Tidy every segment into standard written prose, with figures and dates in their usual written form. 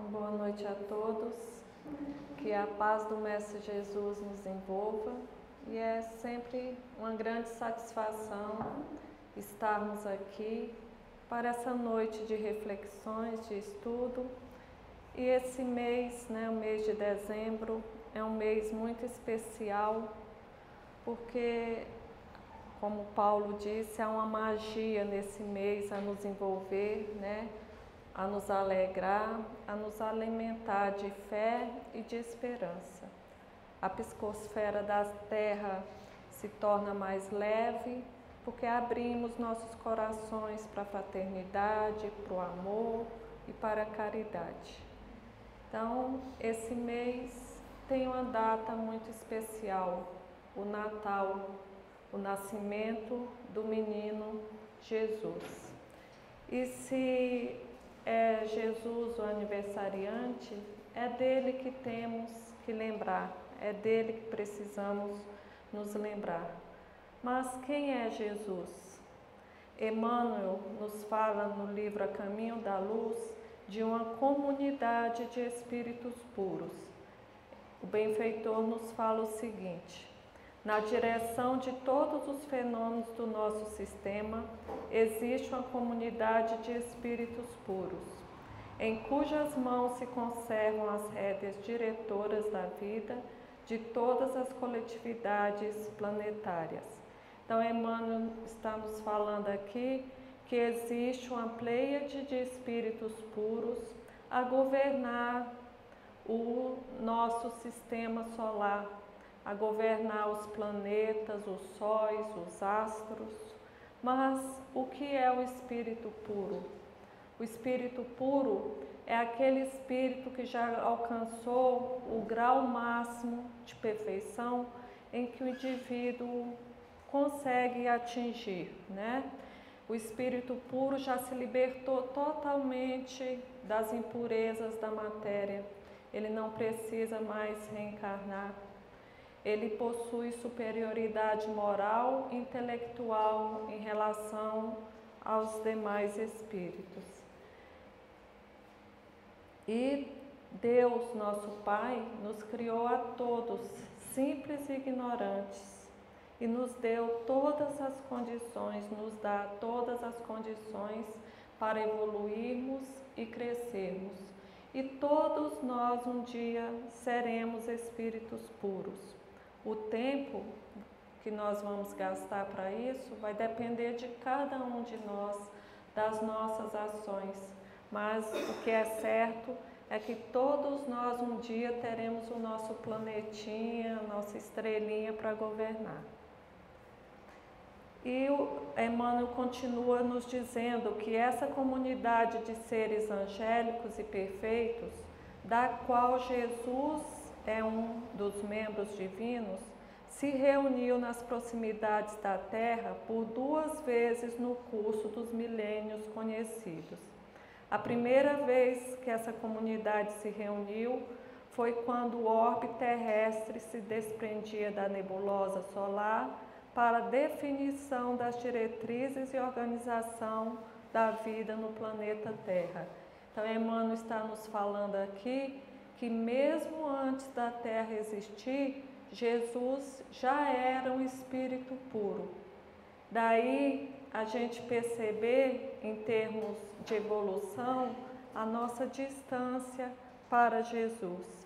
Boa noite a todos, que a paz do Mestre Jesus nos envolva e é sempre uma grande satisfação estarmos aqui para essa noite de reflexões, de estudo. E esse mês, o mês de dezembro, é um mês muito especial porque, como Paulo disse, há uma magia nesse mês a nos envolver, a nos alegrar, a nos alimentar de fé e de esperança. A psicosfera da Terra se torna mais leve porque abrimos nossos corações para a fraternidade, para o amor e para a caridade. Então, esse mês tem uma data muito especial, o Natal, o nascimento do menino Jesus. E se é Jesus o aniversariante, é dele que temos que lembrar, é dele que precisamos nos lembrar. Mas quem é Jesus? Emmanuel nos fala no livro A Caminho da Luz de uma comunidade de espíritos puros. O benfeitor nos fala o seguinte: na direção de todos os fenômenos do nosso sistema, existe uma comunidade de espíritos puros, em cujas mãos se conservam as rédeas diretoras da vida de todas as coletividades planetárias. Então, Emmanuel está nos falando aqui que existe uma pleiade de espíritos puros a governar o nosso sistema solar, a governar os planetas, os sóis, os astros. Mas o que é o espírito puro? O espírito puro é aquele espírito que já alcançou o grau máximo de perfeição em que o indivíduo consegue atingir, O espírito puro já se libertou totalmente das impurezas da matéria. Ele não precisa mais reencarnar. Ele possui superioridade moral e intelectual em relação aos demais espíritos. E Deus, nosso Pai, nos criou a todos, simples e ignorantes, e nos deu todas as condições, nos dá todas as condições para evoluirmos e crescermos. E todos nós um dia seremos espíritos puros. O tempo que nós vamos gastar para isso vai depender de cada um de nós, das nossas ações. Mas o que é certo é que todos nós um dia teremos o nosso planetinha, a nossa estrelinha para governar. E o Emmanuel continua nos dizendo que essa comunidade de seres angélicos e perfeitos, da qual Jesus é um dos membros divinos, se reuniu nas proximidades da Terra por 2 vezes no curso dos milênios conhecidos. A primeira vez que essa comunidade se reuniu foi quando o orbe terrestre se desprendia da nebulosa solar para a definição das diretrizes e organização da vida no planeta Terra. Então, Emmanuel está nos falando aqui que mesmo antes da Terra existir, Jesus já era um espírito puro. Daí a gente perceber, em termos de evolução, a nossa distância para Jesus.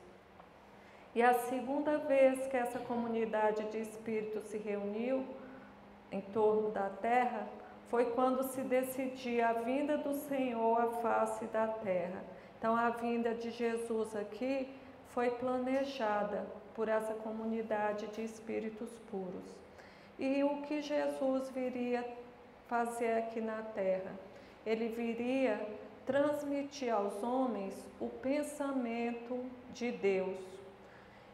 E a segunda vez que essa comunidade de espíritos se reuniu em torno da Terra foi quando se decidia a vinda do Senhor à face da Terra. Então, a vinda de Jesus aqui foi planejada por essa comunidade de espíritos puros. E o que Jesus viria fazer aqui na Terra? Ele viria transmitir aos homens o pensamento de Deus.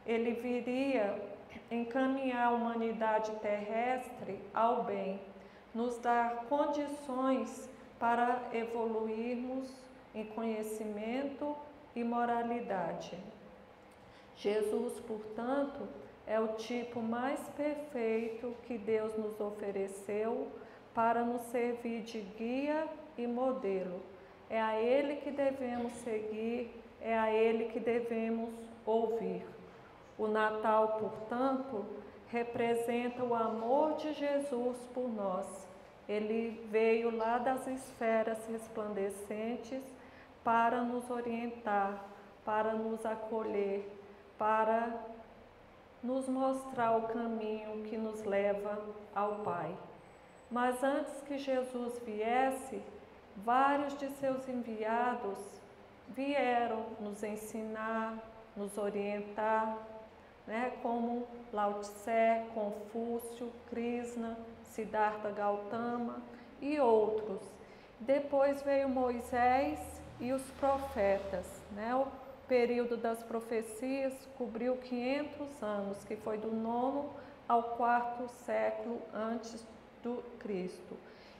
Ele viria encaminhar a humanidade terrestre ao bem, nos dar condições para evoluirmos em conhecimento e moralidade. Jesus, portanto, é o tipo mais perfeito que Deus nos ofereceu para nos servir de guia e modelo. É a Ele que devemos seguir é a Ele que devemos ouvir. O Natal, portanto, representa o amor de Jesus por nós. Ele veio lá das esferas resplandecentes para nos orientar, para nos acolher, para nos mostrar o caminho que nos leva ao Pai. Mas antes que Jesus viesse, vários de seus enviados vieram nos ensinar, nos orientar, como Lao Tse, Confúcio, Krishna, Siddhartha Gautama e outros. Depois veio Moisés e os profetas. O período das profecias cobriu 500 anos, que foi do 9º ao 4º século antes do Cristo.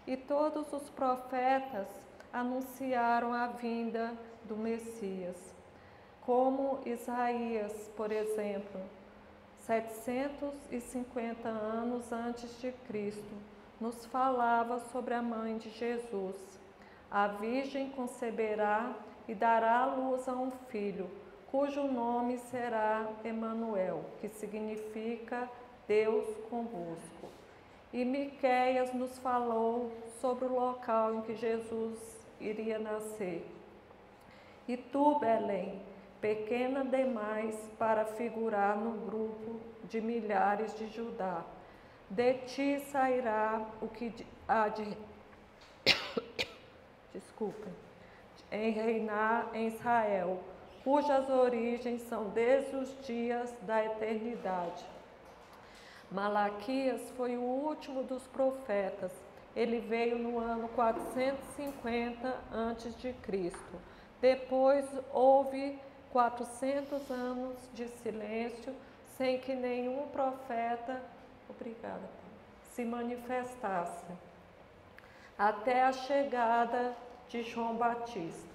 E todos os profetas anunciaram a vinda do Messias. Como Isaías, por exemplo, 750 anos antes de Cristo, nos falava sobre a mãe de Jesus. A Virgem conceberá e dará à luz a um filho, cujo nome será Emanuel, que significa Deus convosco. E Miqueias nos falou sobre o local em que Jesus iria nascer. E tu, Belém, pequena demais para figurar no grupo de milhares de Judá, de ti sairá o que há de reinar em Israel, cujas origens são desde os dias da eternidade. Malaquias foi o último dos profetas. Ele veio no ano 450 a.C. Depois houve 400 anos de silêncio, sem que nenhum profeta, se manifestasse, até a chegada de João Batista.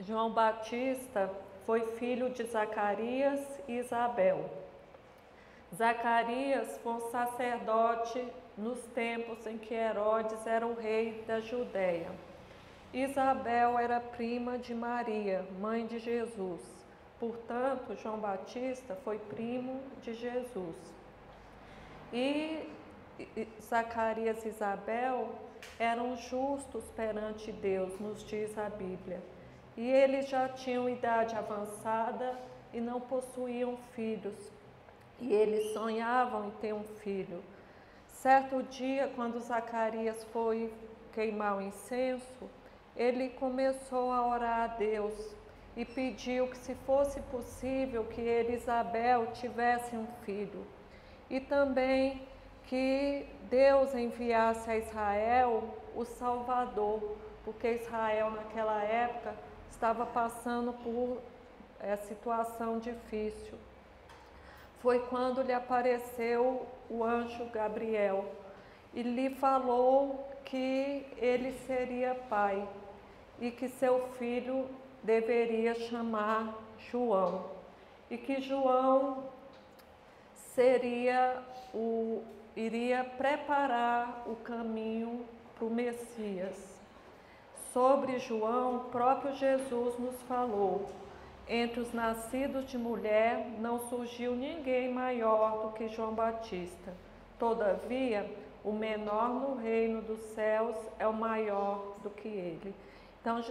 João Batista foi filho de Zacarias e Isabel. Zacarias foi um sacerdote nos tempos em que Herodes era o rei da Judéia. Isabel era prima de Maria, mãe de Jesus. Portanto, João Batista foi primo de Jesus. E Zacarias e Isabel eram justos perante Deus, nos diz a Bíblia. E eles já tinham idade avançada e não possuíam filhos. E eles sonhavam em ter um filho. Certo dia, quando Zacarias foi queimar o incenso, ele começou a orar a Deus e pediu que, se fosse possível, que ele e Isabel tivessem um filho. E também que Deus enviasse a Israel o Salvador, porque Israel naquela época estava passando por situação difícil. Foi quando lhe apareceu o anjo Gabriel e lhe falou que ele seria pai e que seu filho deveria chamar João, e que João iria preparar o caminho para o Messias. Sobre João, o próprio Jesus nos falou: entre os nascidos de mulher não surgiu ninguém maior do que João Batista. Todavia, o menor no reino dos céus é o maior do que ele. Então,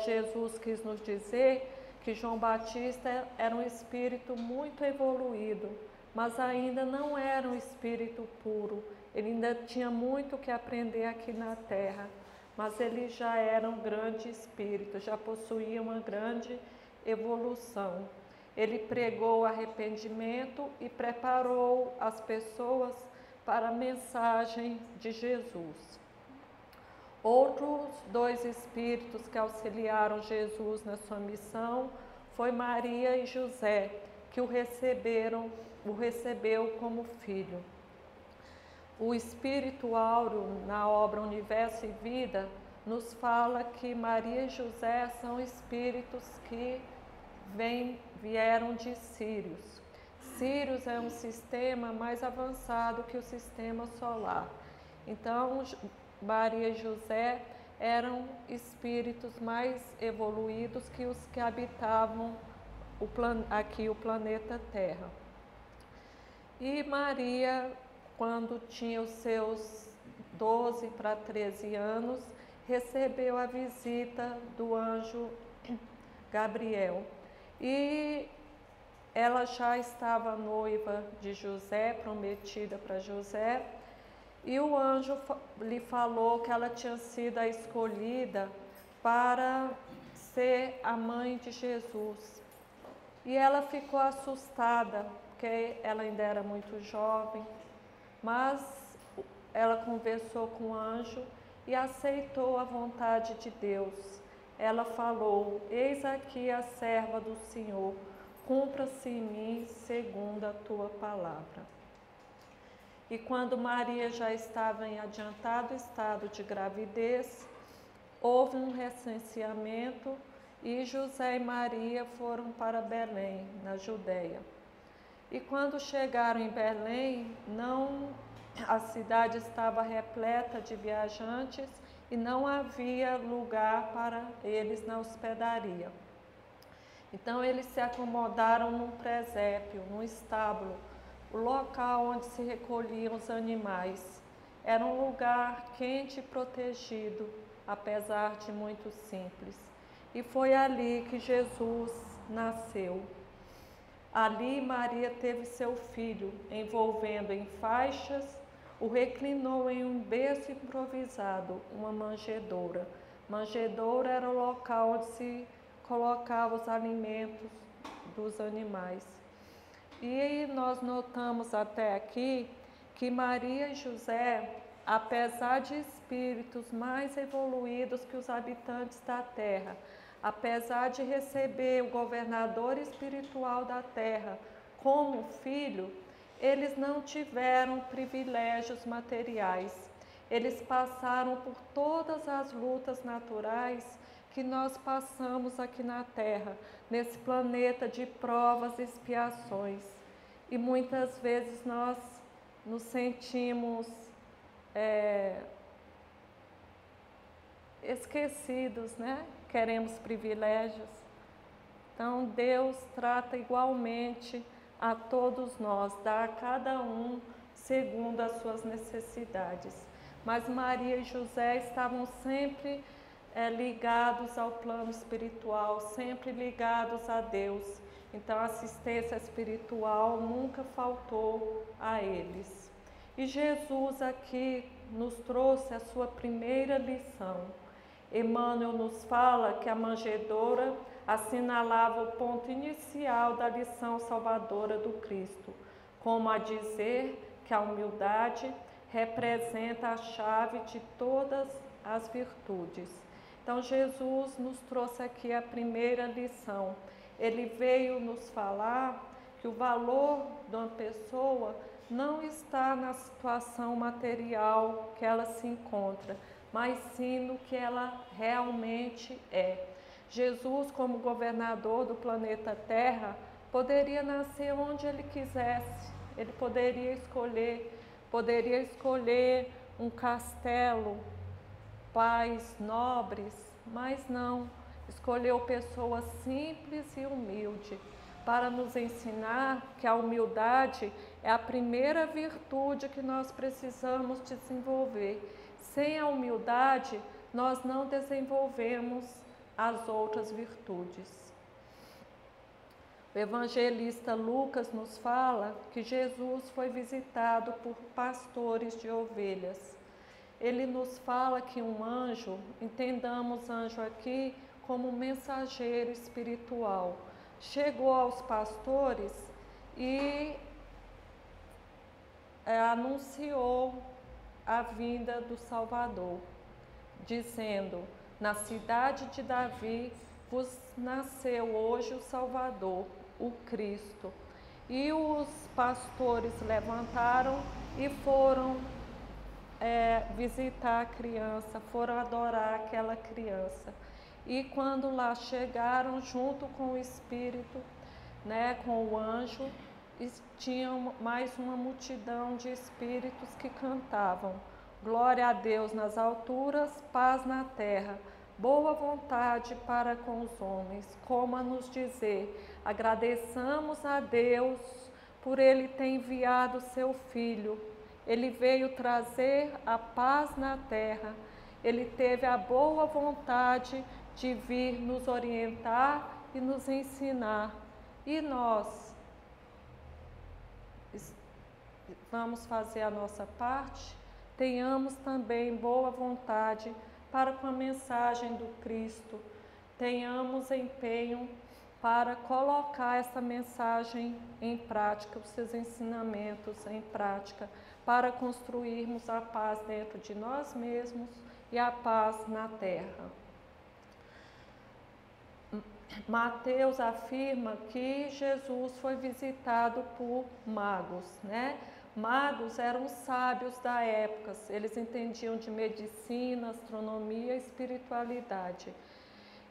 Jesus quis nos dizer que João Batista era um espírito muito evoluído, mas ainda não era um espírito puro. Ele ainda tinha muito que aprender aqui na terra, mas ele já era um grande espírito, já possuía uma grande evolução. Ele pregou arrependimento e preparou as pessoas para a mensagem de Jesus. Outros dois espíritos que auxiliaram Jesus na sua missão foi Maria e José, que o recebeu como filho. O Espírito Áureo, na obra Universo e Vida, nos fala que Maria e José são espíritos que vieram de Sírios. Sírios é um sistema mais avançado que o sistema solar. Então, Maria e José eram espíritos mais evoluídos que os que habitavam aqui o planeta Terra. E Maria, quando tinha os seus 12 para 13 anos, recebeu a visita do anjo Gabriel. E ela já estava noiva de José, prometida para José, e o anjo lhe falou que ela tinha sido a escolhida para ser a mãe de Jesus. E ela ficou assustada, porque ela ainda era muito jovem, mas ela conversou com o anjo e aceitou a vontade de Deus. Ela falou: eis aqui a serva do Senhor, cumpra-se em mim segundo a tua palavra. E quando Maria já estava em adiantado estado de gravidez, houve um recenseamento e José e Maria foram para Belém, na Judéia. E quando chegaram em Belém, a cidade estava repleta de viajantes e não havia lugar para eles na hospedaria. Então eles se acomodaram num presépio, num estábulo, o local onde se recolhiam os animais. Era um lugar quente e protegido, apesar de muito simples. E foi ali que Jesus nasceu. Ali Maria teve seu filho, envolvendo em faixas, o reclinou em um berço improvisado, uma manjedoura. Manjedoura era o local onde se colocava os alimentos dos animais. E nós notamos até aqui que Maria e José, apesar de espíritos mais evoluídos que os habitantes da terra, apesar de receber o governador espiritual da terra como filho, eles não tiveram privilégios materiais. Eles passaram por todas as lutas naturais que nós passamos aqui na Terra, nesse planeta de provas e expiações. E muitas vezes nós nos sentimos esquecidos, né? Queremos privilégios. Então Deus trata igualmente a todos nós, dá a cada um segundo as suas necessidades. Mas Maria e José estavam sempre ligados ao plano espiritual, sempre ligados a Deus. Então a assistência espiritual nunca faltou a eles. E Jesus aqui nos trouxe a sua primeira lição. Emmanuel nos fala que a manjedoura assinalava o ponto inicial da lição salvadora do Cristo, como a dizer que a humildade representa a chave de todas as virtudes. Então Jesus nos trouxe aqui a primeira lição. Ele veio nos falar que o valor de uma pessoa não está na situação material que ela se encontra, mas sim no que ela realmente é. Jesus, como governador do planeta Terra, poderia nascer onde ele quisesse. Ele poderia escolher um castelo, pais nobres, mas não. Escolheu pessoas simples e humildes para nos ensinar que a humildade é a primeira virtude que nós precisamos desenvolver. Sem a humildade, nós não desenvolvemos as outras virtudes. O evangelista Lucas nos fala que Jesus foi visitado por pastores de ovelhas. Ele nos fala que um anjo, entendamos anjo aqui como mensageiro espiritual, chegou aos pastores e anunciou a vinda do Salvador, dizendo: na cidade de Davi vos nasceu hoje o Salvador, o Cristo. E os pastores levantaram e foram visitar a criança, foram adorar aquela criança. E quando lá chegaram, junto com o Espírito, com o anjo, tinha mais uma multidão de espíritos que cantavam: Glória a Deus nas alturas, paz na terra, boa vontade para com os homens. Como a nos dizer, agradeçamos a Deus por Ele ter enviado seu Filho. Ele veio trazer a paz na terra. Ele teve a boa vontade de vir nos orientar e nos ensinar. E nós vamos fazer a nossa parte? Tenhamos também boa vontade para com a mensagem do Cristo. Tenhamos empenho para colocar essa mensagem em prática, os seus ensinamentos em prática, para construirmos a paz dentro de nós mesmos e a paz na terra. Mateus afirma que Jesus foi visitado por magos, né? Magos eram sábios da época, eles entendiam de medicina, astronomia e espiritualidade.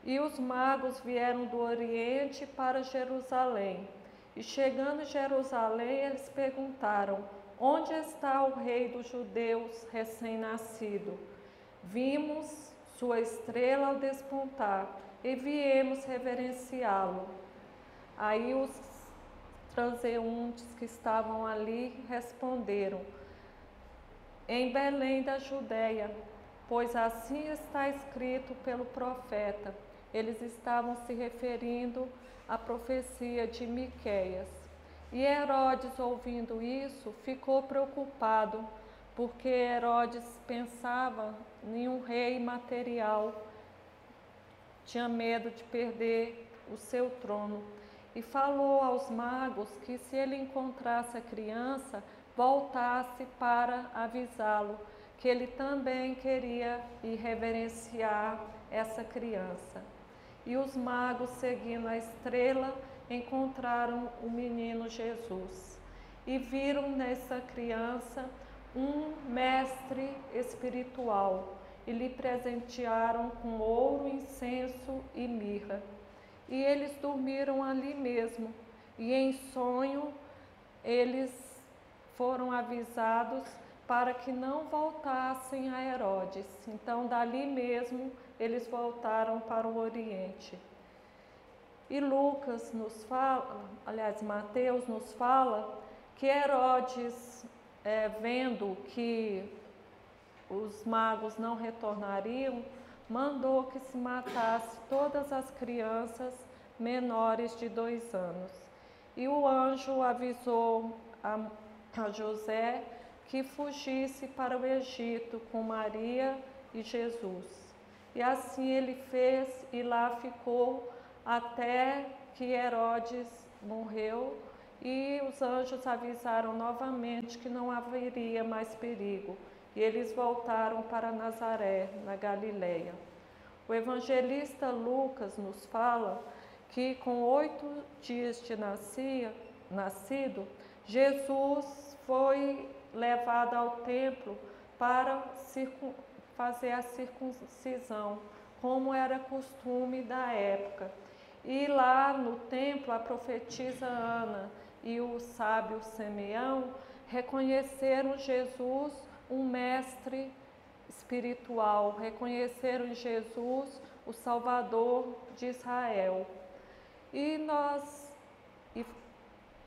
E os magos vieram do Oriente para Jerusalém. E chegando em Jerusalém, eles perguntaram: onde está o rei dos judeus recém-nascido? Vimos sua estrela ao despontar e viemos reverenciá-lo. Aí os transeuntes que estavam ali responderam: em Belém da Judéia, pois assim está escrito pelo profeta. Eles estavam se referindo à profecia de Miqueias. E Herodes, ouvindo isso, ficou preocupado, porque Herodes pensava em um rei material, tinha medo de perder o seu trono. E falou aos magos que se ele encontrasse a criança, voltasse para avisá-lo, que ele também queria ir reverenciar essa criança. E os magos, seguindo a estrela, encontraram o menino Jesus e viram nessa criança um mestre espiritual e lhe presentearam com ouro, incenso e mirra. E eles dormiram ali mesmo, e em sonho eles foram avisados para que não voltassem a Herodes. Então, dali mesmo, eles voltaram para o Oriente. E Lucas nos fala, aliás, Mateus nos fala que Herodes, vendo que os magos não retornariam, mandou que se matasse todas as crianças menores de 2 anos. E o anjo avisou a José que fugisse para o Egito com Maria e Jesus. E assim ele fez, e lá ficou até que Herodes morreu, e os anjos avisaram novamente que não haveria mais perigo. E eles voltaram para Nazaré, na Galileia. O evangelista Lucas nos fala que com 8 dias de nascido, Jesus foi levado ao templo para fazer a circuncisão, como era costume da época. E lá no templo, a profetisa Ana e o sábio Simeão reconheceram Jesus um mestre espiritual, reconheceram em Jesus o Salvador de Israel.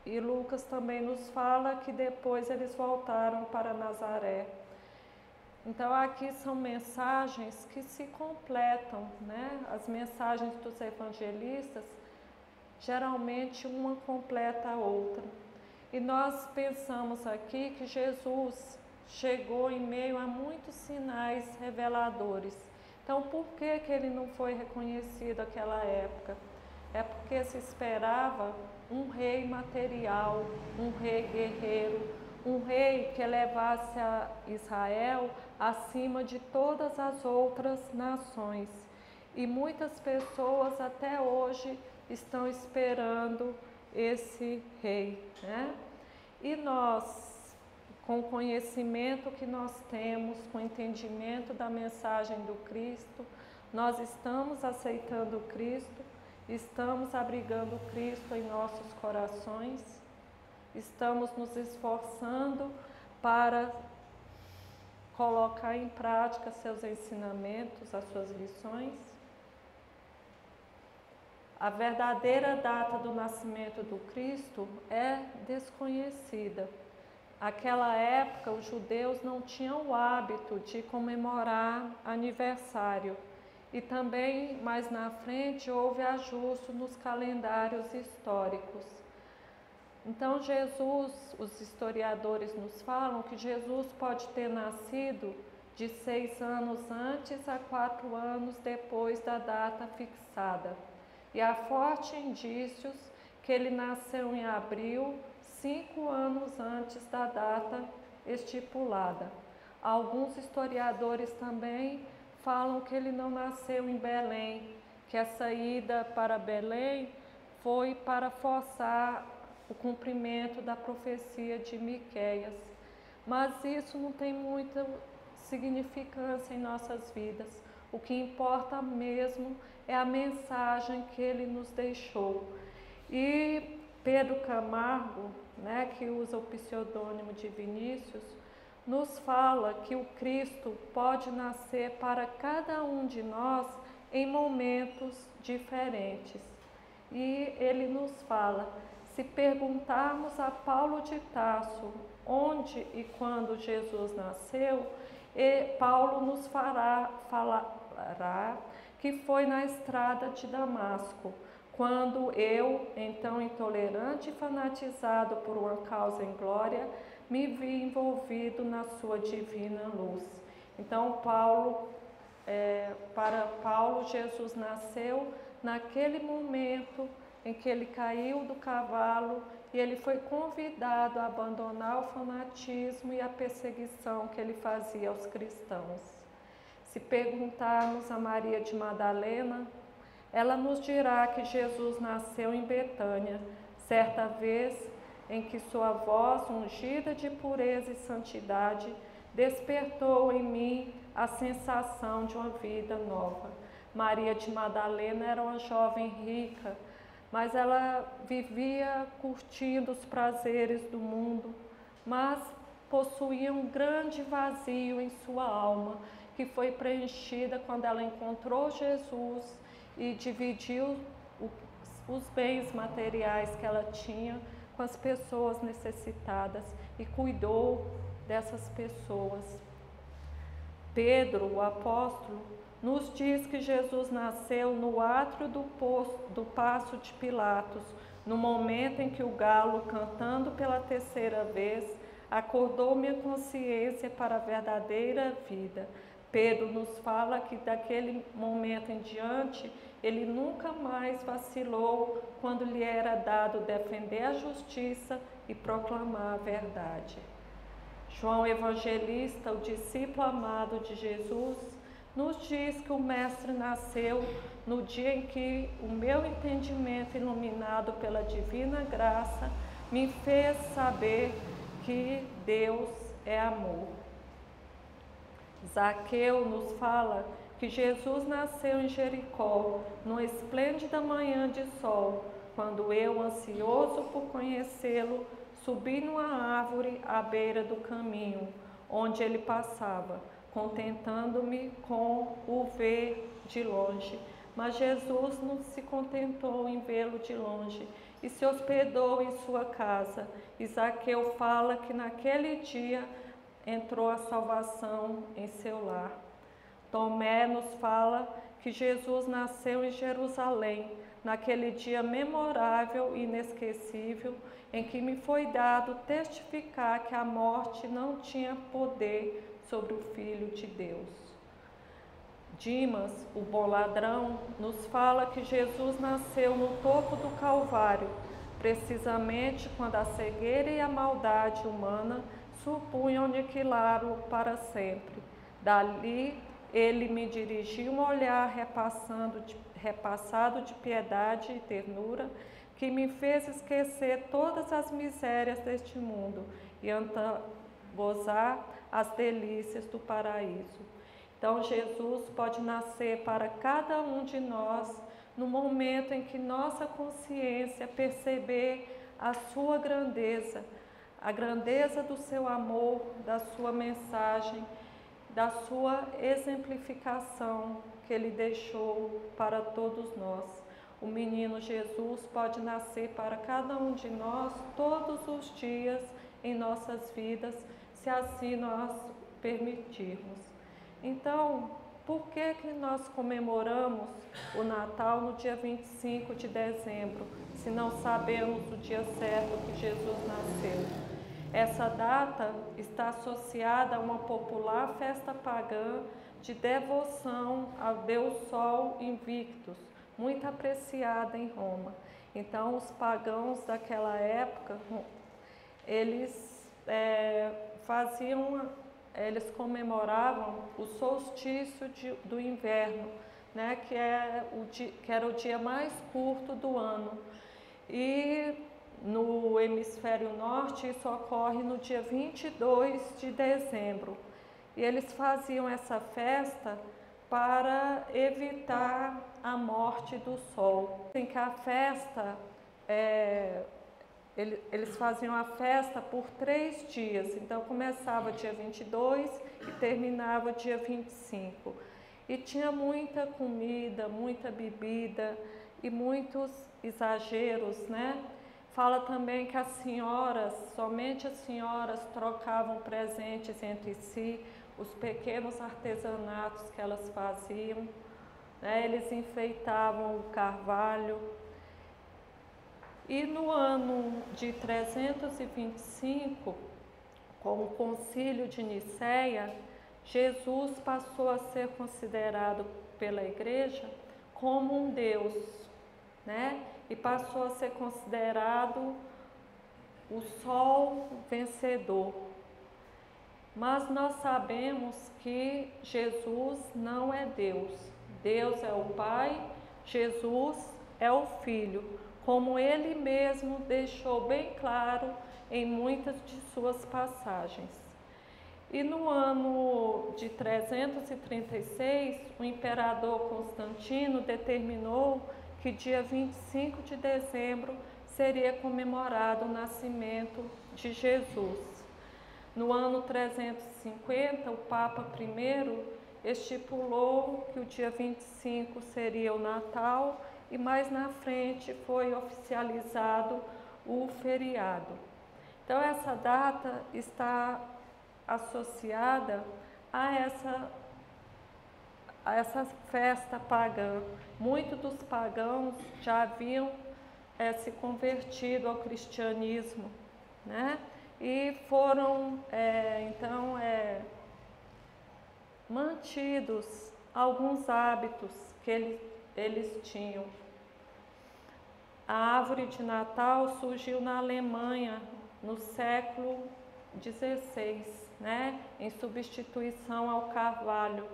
E Lucas também nos fala que depois eles voltaram para Nazaré. Então aqui são mensagens que se completam, né? As mensagens dos evangelistas, geralmente uma completa a outra. E nós pensamos aqui que Jesus chegou em meio a muitos sinais reveladores. Então, por que ele não foi reconhecido naquela época? É porque se esperava um rei material, um rei guerreiro, um rei que levasse a Israel acima de todas as outras nações. E muitas pessoas até hoje estão esperando esse rei, né? E nós, com o conhecimento que nós temos, com o entendimento da mensagem do Cristo, nós estamos aceitando Cristo, estamos abrigando Cristo em nossos corações, estamos nos esforçando para colocar em prática seus ensinamentos, as suas lições. A verdadeira data do nascimento do Cristo é desconhecida. Naquela época, os judeus não tinham o hábito de comemorar aniversário. E também, mais na frente, houve ajuste nos calendários históricos. Então, Jesus, os historiadores nos falam que Jesus pode ter nascido de 6 anos antes a 4 anos depois da data fixada. E há fortes indícios que ele nasceu em abril, 5 anos antes da data estipulada. Alguns historiadores também falam que ele não nasceu em Belém, que essa ida para Belém foi para forçar o cumprimento da profecia de Miqueias. Mas isso não tem muita significância em nossas vidas. O que importa mesmo é a mensagem que ele nos deixou. E Pedro Camargo, que usa o pseudônimo de Vinícius, nos fala que o Cristo pode nascer para cada um de nós em momentos diferentes. E ele nos fala, se perguntarmos a Paulo de Tarso onde e quando Jesus nasceu, Paulo nos falará que foi na estrada de Damasco, quando eu, então intolerante e fanatizado por uma causa em glória, me vi envolvido na sua divina luz. Então, para Paulo, Jesus nasceu naquele momento em que ele caiu do cavalo e ele foi convidado a abandonar o fanatismo e a perseguição que ele fazia aos cristãos. Se perguntarmos a Maria de Madalena, ela nos dirá que Jesus nasceu em Betânia, certa vez em que sua voz, ungida de pureza e santidade, despertou em mim a sensação de uma vida nova. Maria de Madalena era uma jovem rica, mas ela vivia curtindo os prazeres do mundo, mas possuía um grande vazio em sua alma, que foi preenchida quando ela encontrou Jesus e dividiu os bens materiais que ela tinha com as pessoas necessitadas e cuidou dessas pessoas. Pedro, o apóstolo, nos diz que Jesus nasceu no átrio do Paço de Pilatos, no momento em que o galo, cantando pela 3ª vez, acordou minha consciência para a verdadeira vida. Pedro nos fala que daquele momento em diante, ele nunca mais vacilou quando lhe era dado defender a justiça e proclamar a verdade. João Evangelista, o discípulo amado de Jesus, nos diz que o Mestre nasceu no dia em que o meu entendimento iluminado pela divina graça me fez saber que Deus é amor. Zaqueu nos fala que Jesus nasceu em Jericó, numa esplêndida manhã de sol, quando eu, ansioso por conhecê-lo, subi numa árvore à beira do caminho, onde ele passava, contentando-me com o ver de longe. Mas Jesus não se contentou em vê-lo de longe e se hospedou em sua casa. E Zaqueu fala que naquele dia entrou a salvação em seu lar. Tomé nos fala que Jesus nasceu em Jerusalém, naquele dia memorável e inesquecível, em que me foi dado testificar que a morte não tinha poder sobre o Filho de Deus. Dimas, o bom ladrão, nos fala que Jesus nasceu no topo do Calvário, precisamente quando a cegueira e a maldade humana supunham aniquilá-lo para sempre. Dali, ele me dirigiu um olhar repassado de piedade e ternura, que me fez esquecer todas as misérias deste mundo e gozar as delícias do paraíso. Então, Jesus pode nascer para cada um de nós no momento em que nossa consciência perceber a sua grandeza, a grandeza do seu amor, da sua mensagem da sua exemplificação que ele deixou para todos nós. O menino Jesus pode nascer para cada um de nós todos os dias em nossas vidas, se assim nós permitirmos. Então, por que nós comemoramos o Natal no dia 25 de dezembro, se não sabemos o dia certo que Jesus nasceu? Essa data está associada a uma popular festa pagã de devoção ao Deus Sol Invictus, muito apreciada em Roma. Então, os pagãos daquela época, eles eles comemoravam o solstício do inverno, né, que era o dia mais curto do ano. E no hemisfério norte isso ocorre no dia 22 de dezembro. E eles faziam essa festa para evitar a morte do sol. Em que a festa, eles faziam a festa por 3 dias, então começava dia 22 e terminava dia 25. E tinha muita comida, muita bebida e muitos exageros, né? Fala também que as senhoras, somente as senhoras trocavam presentes entre si, os pequenos artesanatos que elas faziam, né? Eles enfeitavam o carvalho. E no ano de 325, com o Concílio de Nicéia, Jesus passou a ser considerado pela Igreja como um Deus, né? E passou a ser considerado o sol vencedor. Mas nós sabemos que Jesus não é Deus. Deus é o Pai, Jesus é o Filho, como ele mesmo deixou bem claro em muitas de suas passagens. E no ano de 336, o imperador Constantino determinou que dia 25 de dezembro seria comemorado o nascimento de Jesus. No ano 350, o Papa I estipulou que o dia 25 seria o Natal e mais na frente foi oficializado o feriado. Então essa data está associada a essa festa pagã. Muitos dos pagãos já haviam se convertido ao cristianismo, né? E foram mantidos alguns hábitos que eles tinham. A árvore de Natal surgiu na Alemanha no século XVI, né? Em substituição ao carvalho.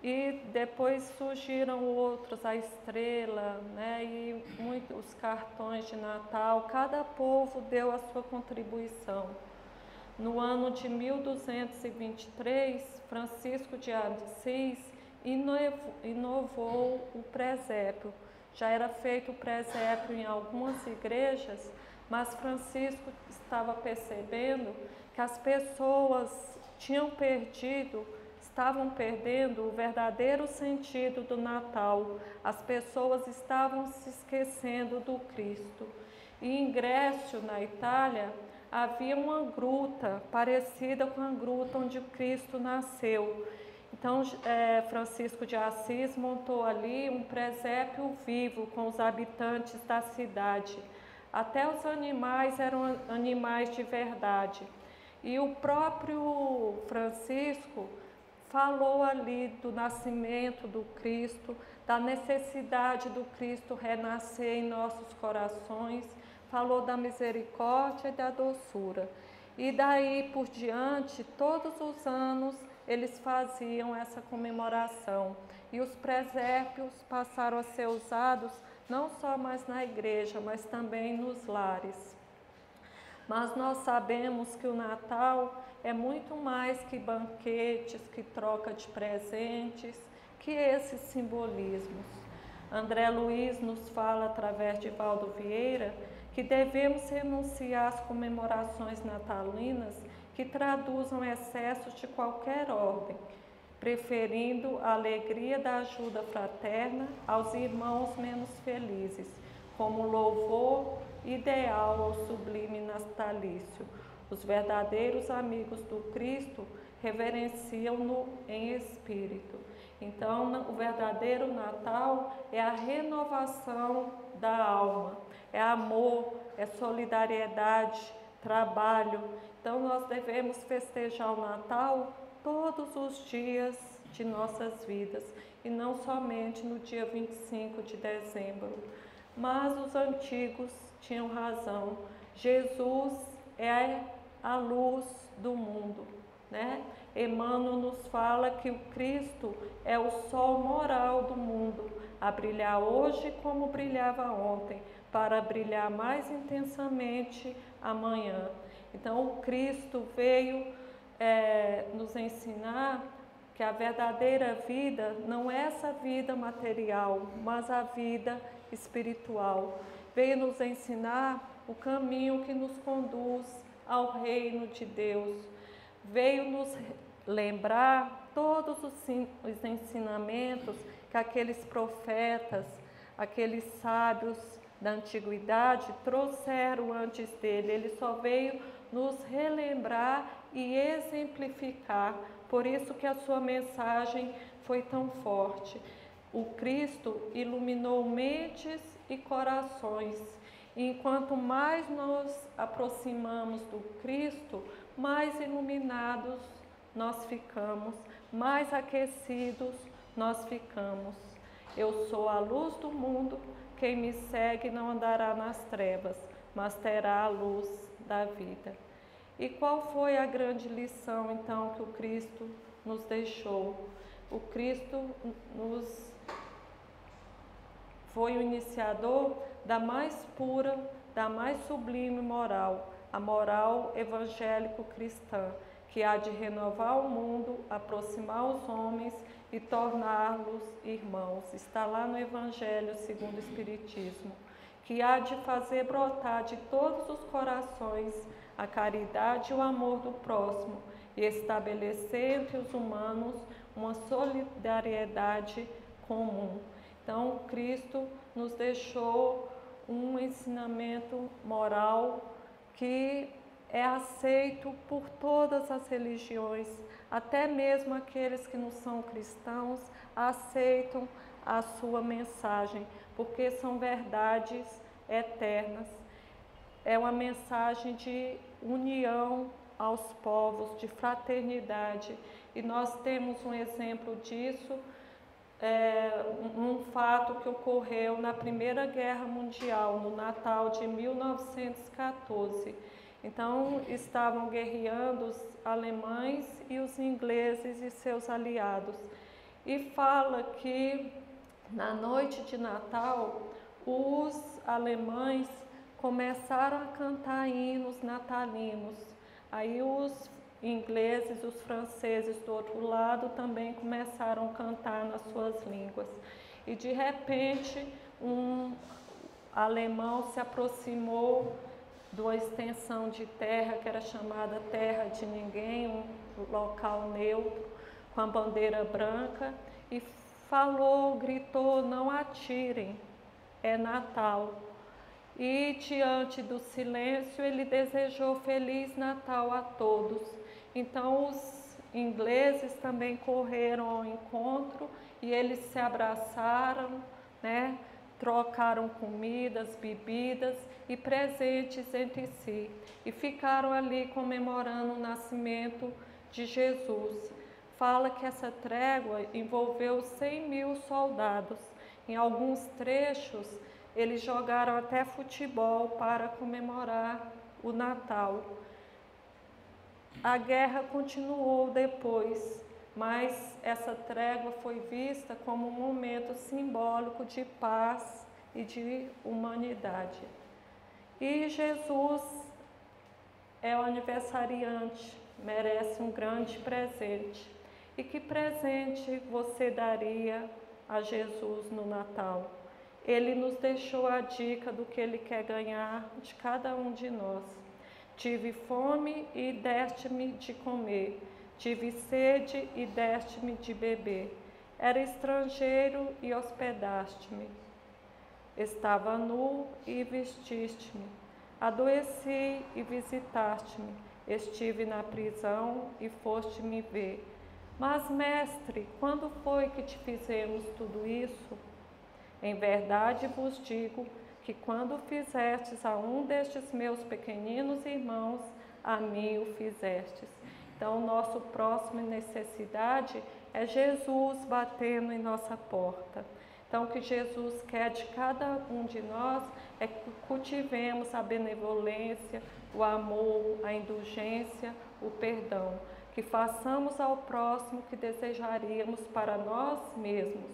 E depois surgiram outros, a estrela, né? E muitos cartões de Natal. Cada povo deu a sua contribuição. No ano de 1223, Francisco de Assis inovou o presépio. Já era feito o presépio em algumas igrejas, mas Francisco estava percebendo que as pessoas estavam perdendo o verdadeiro sentido do Natal. As pessoas estavam se esquecendo do Cristo. E em Grécia, na Itália, havia uma gruta parecida com a gruta onde Cristo nasceu. Então, Francisco de Assis montou ali um presépio vivo com os habitantes da cidade. Até os animais eram animais de verdade. E o próprio Francisco falou ali do nascimento do Cristo, da necessidade do Cristo renascer em nossos corações, falou da misericórdia e da doçura. E daí por diante, todos os anos, eles faziam essa comemoração. E os presépios passaram a ser usados não só mais na igreja, mas também nos lares. Mas nós sabemos que o Natal é muito mais que banquetes, que troca de presentes, que esses simbolismos. André Luiz nos fala, através de Valdo Vieira, que devemos renunciar às comemorações natalinas que traduzam excessos de qualquer ordem, preferindo a alegria da ajuda fraterna aos irmãos menos felizes, como louvor ideal ao sublime natalício. Os verdadeiros amigos do Cristo reverenciam-no em espírito. Então, o verdadeiro Natal é a renovação da alma, é amor, é solidariedade, trabalho. Então, nós devemos festejar o Natal todos os dias de nossas vidas e não somente no dia 25 de dezembro. Mas os antigos tinham razão. Jesus é a luz do mundo, né? Emmanuel nos fala que o Cristo é o sol moral do mundo, a brilhar hoje como brilhava ontem, para brilhar mais intensamente amanhã. Então, o Cristo veio nos ensinar que a verdadeira vida não é essa vida material, mas a vida espiritual. Veio nos ensinar o caminho que nos conduz ao reino de Deus. Veio nos lembrar todos os ensinamentos que aqueles profetas, aqueles sábios da antiguidade trouxeram antes dele. Ele só veio nos relembrar e exemplificar. Por isso que a sua mensagem foi tão forte. O Cristo iluminou mentes e corações. E enquanto mais nos aproximamos do Cristo, mais iluminados nós ficamos, mais aquecidos nós ficamos. Eu sou a luz do mundo, quem me segue não andará nas trevas, mas terá a luz da vida. E qual foi a grande lição, então, que o Cristo nos deixou? O Cristo foi o iniciador da mais pura, da mais sublime moral, a moral evangélico-cristã, que há de renovar o mundo, aproximar os homens e torná-los irmãos. Está lá no Evangelho segundo o Espiritismo, que há de fazer brotar de todos os corações a caridade e o amor do próximo e estabelecer entre os humanos uma solidariedade comum. Então, Cristo nos deixou um ensinamento moral que é aceito por todas as religiões, até mesmo aqueles que não são cristãos aceitam a sua mensagem, porque são verdades eternas. É uma mensagem de união aos povos, de fraternidade, e nós temos um exemplo disso, um fato que ocorreu na Primeira Guerra Mundial, no Natal de 1914. Então, estavam guerreando os alemães e os ingleses e seus aliados. E fala que na noite de Natal, os alemães começaram a cantar hinos natalinos. Aí os ingleses, os franceses do outro lado também começaram a cantar nas suas línguas. E de repente, um alemão se aproximou de uma extensão de terra que era chamada Terra de Ninguém, um local neutro, com a bandeira branca, e falou, gritou: não atirem, é Natal. E diante do silêncio ele desejou Feliz Natal a todos. Então os ingleses também correram ao encontro e eles se abraçaram, né? Trocaram comidas, bebidas e presentes entre si e ficaram ali comemorando o nascimento de Jesus. Fala que essa trégua envolveu 100.000 soldados. Em alguns trechos, eles jogaram até futebol para comemorar o Natal. A guerra continuou depois, mas essa trégua foi vista como um momento simbólico de paz e de humanidade. E Jesus é o aniversariante, merece um grande presente. E que presente você daria a Jesus no Natal? Ele nos deixou a dica do que Ele quer ganhar de cada um de nós. Tive fome e deste-me de comer, tive sede e deste-me de beber. Era estrangeiro e hospedaste-me. Estava nu e vestiste-me. Adoeci e visitaste-me. Estive na prisão e foste me ver. Mas, mestre, quando foi que te fizemos tudo isso? Em verdade vos digo que quando fizestes a um destes meus pequeninos irmãos, a mim o fizestes. Então, nosso próximo necessidade é Jesus batendo em nossa porta. Então, o que Jesus quer de cada um de nós é que cultivemos a benevolência, o amor, a indulgência, o perdão. Que façamos ao próximo o que desejaríamos para nós mesmos.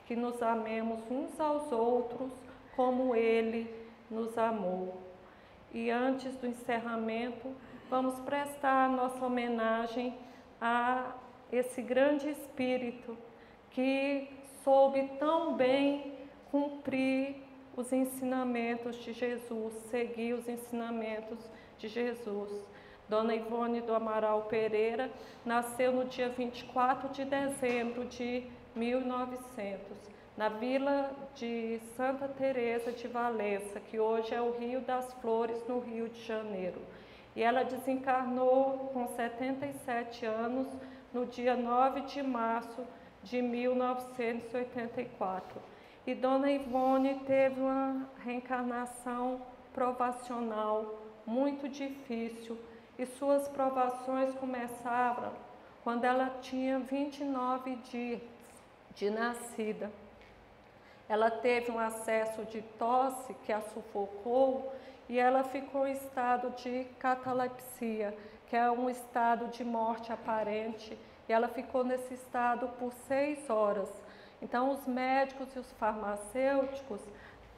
Que nos amemos uns aos outros como Ele nos amou. E antes do encerramento, vamos prestar nossa homenagem a esse grande Espírito que soube tão bem cumprir os ensinamentos de Jesus, seguir os ensinamentos de Jesus. Dona Ivone do Amaral Pereira nasceu no dia 24 de dezembro de 1900, na vila de Santa Teresa de Valença, que hoje é o Rio das Flores, no Rio de Janeiro. E ela desencarnou com 77 anos no dia 9 de março de 1984. E Dona Ivone teve uma reencarnação provacional muito difícil, e suas provações começaram quando ela tinha 29 dias de nascida. Ela teve um acesso de tosse que a sufocou e ela ficou em estado de catalepsia, que é um estado de morte aparente, e ela ficou nesse estado por 6 horas. Então, os médicos e os farmacêuticos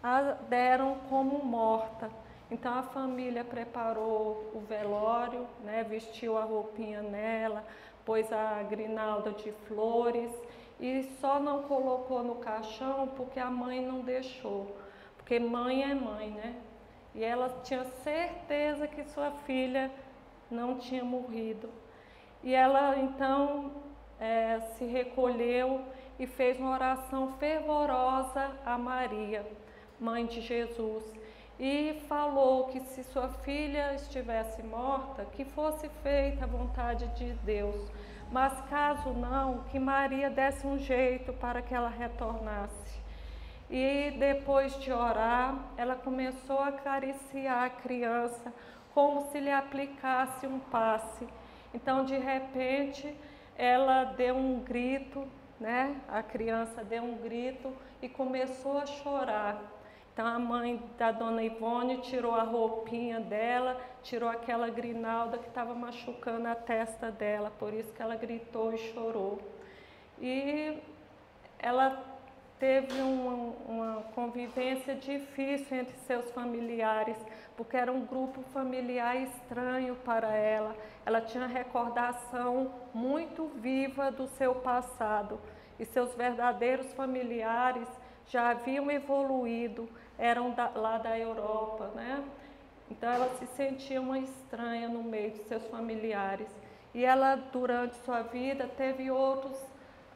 a deram como morta. Então, a família preparou o velório, né, vestiu a roupinha nela, pôs a grinalda de flores e só não colocou no caixão porque a mãe não deixou. Porque mãe é mãe, né? E ela tinha certeza que sua filha não tinha morrido. E ela, então, se recolheu e fez uma oração fervorosa a Maria, mãe de Jesus, e falou que se sua filha estivesse morta, que fosse feita a vontade de Deus, mas caso não, que Maria desse um jeito para que ela retornasse. E depois de orar, ela começou a acariciar a criança como se lhe aplicasse um passe. Então, de repente, ela deu um grito, né? A criança deu um grito e começou a chorar. Então, a mãe da Dona Ivone tirou a roupinha dela, tirou aquela grinalda que estava machucando a testa dela, por isso que ela gritou e chorou. E ela teve uma convivência difícil entre seus familiares, porque era um grupo familiar estranho para ela. Ela tinha recordação muito viva do seu passado e seus verdadeiros familiares já haviam evoluído, eram lá da Europa, né? Então ela se sentia uma estranha no meio de seus familiares. E ela, durante sua vida, teve outros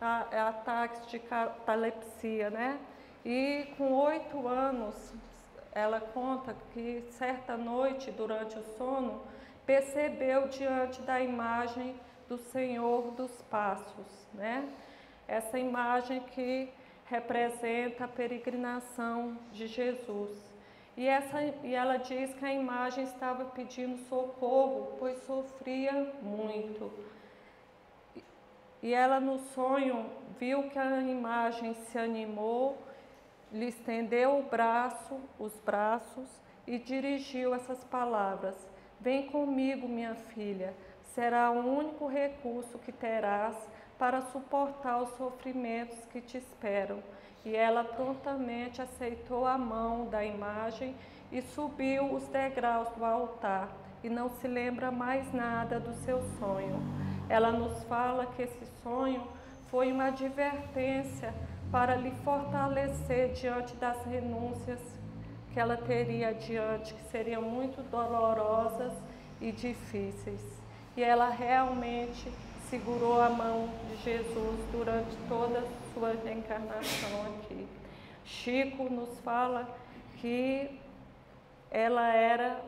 ataques de catalepsia, né? E com 8 anos, ela conta que certa noite, durante o sono, percebeu diante da imagem do Senhor dos Passos, né? Essa imagem que representa a peregrinação de Jesus. E ela diz que a imagem estava pedindo socorro, pois sofria muito. E ela, no sonho, viu que a imagem se animou, lhe estendeu os braços e dirigiu essas palavras: "Vem comigo, minha filha, será o único recurso que terás para suportar os sofrimentos que te esperam." E ela prontamente aceitou a mão da imagem e subiu os degraus do altar e não se lembra mais nada do seu sonho. Ela nos fala que esse sonho foi uma advertência para lhe fortalecer diante das renúncias que ela teria adiante, que seriam muito dolorosas e difíceis. E ela realmente segurou a mão de Jesus durante toda a sua encarnação aqui. Chico nos fala que ela era,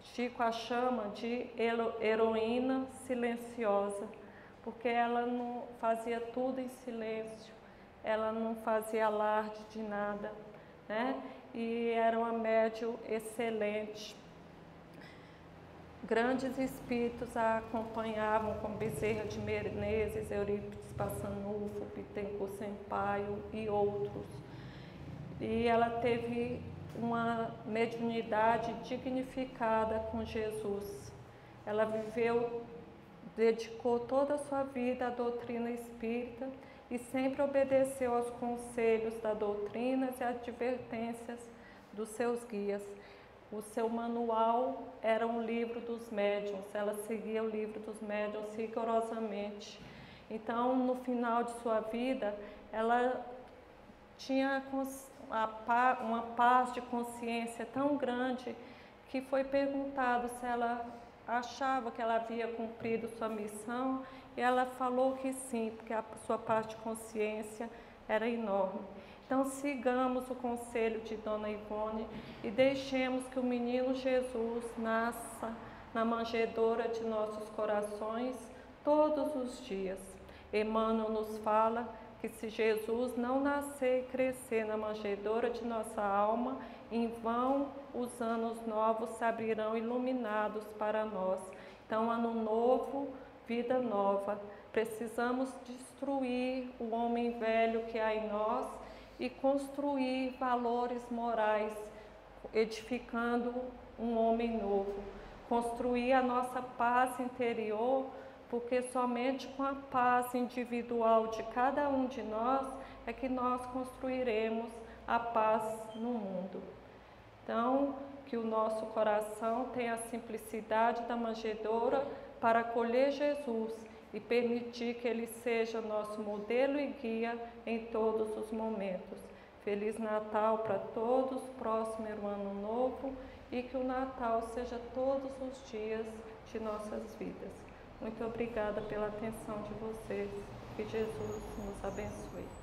Chico a chama de heroína silenciosa, porque ela não fazia tudo em silêncio, ela não fazia alarde de nada, né? E era uma médium excelente. Grandes espíritos a acompanhavam, como Bezerra de Menezes, Eurípides Passanufo, Bittencourt Sampaio e outros. E ela teve uma mediunidade dignificada com Jesus. Ela viveu, dedicou toda a sua vida à doutrina espírita e sempre obedeceu aos conselhos da doutrina e às advertências dos seus guias. O seu manual era um livro dos médiuns, ela seguia o livro dos médiuns rigorosamente. Então, no final de sua vida, ela tinha uma paz de consciência tão grande que foi perguntado se ela achava que ela havia cumprido sua missão, e ela falou que sim, porque a sua paz de consciência era enorme. Então sigamos o conselho de Dona Ivone e deixemos que o menino Jesus nasça na manjedoura de nossos corações todos os dias. Emmanuel nos fala que se Jesus não nascer e crescer na manjedoura de nossa alma, em vão os anos novos se abrirão iluminados para nós. Então, ano novo, vida nova. Precisamos destruir o homem velho que há em nós e construir valores morais, edificando um homem novo. Construir a nossa paz interior, porque somente com a paz individual de cada um de nós é que nós construiremos a paz no mundo. Então, que o nosso coração tenha a simplicidade da manjedoura para acolher Jesus e permitir que Ele seja nosso modelo e guia em todos os momentos. Feliz Natal para todos, próximo ano novo, e que o Natal seja todos os dias de nossas vidas. Muito obrigada pela atenção de vocês. Que Jesus nos abençoe.